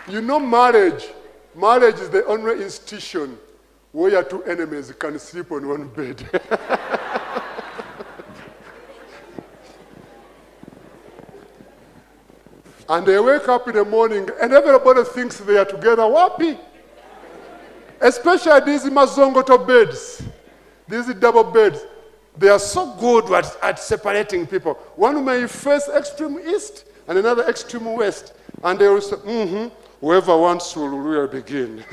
You know marriage. Marriage is the only institution where your two enemies can sleep on one bed. And they wake up in the morning and everybody thinks they are together. Wapi? Especially these mazongoto beds. These double beds. They are so good at separating people. One may face extreme east and another extreme west. And they will say, whoever wants will begin.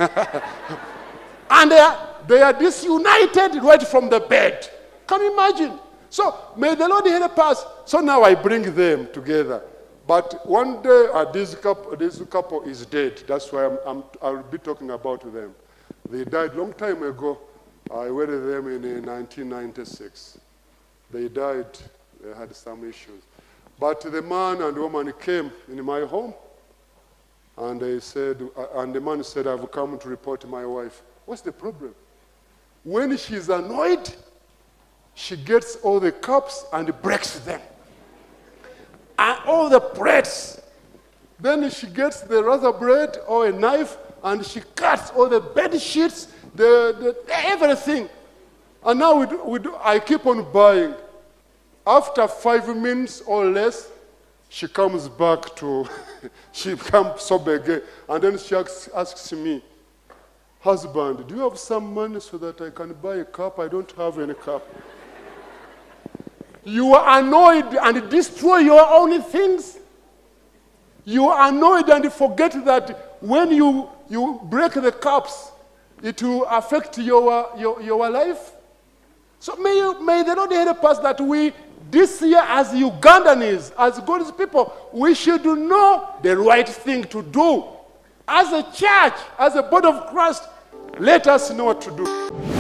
And they are disunited right from the bed. Can you imagine? So may the Lord help us. So now I bring them together. But one day this couple is dead. That's why I'll be talking about them. They died long time ago. I wedded them in 1996. They died. They had some issues. But the man and woman came in my home. And they said, and the man said, I've come to report my wife. What's the problem? When she's annoyed, she gets all the cups and breaks them. And all the breads. Then she gets the razor blade or a knife and she cuts all the bed sheets, everything. And now I keep on buying. After 5 minutes or less, she comes back to, she becomes sober again. And then she asks me, husband, do you have some money so that I can buy a cup? I don't have any cup. You are annoyed and destroy your own things. You are annoyed and forget that when you break the cups, it will affect your life. So may the Lord help us that we, this year as Ugandans, as God's people, we should know the right thing to do. As a church, as a body of Christ, let us know what to do.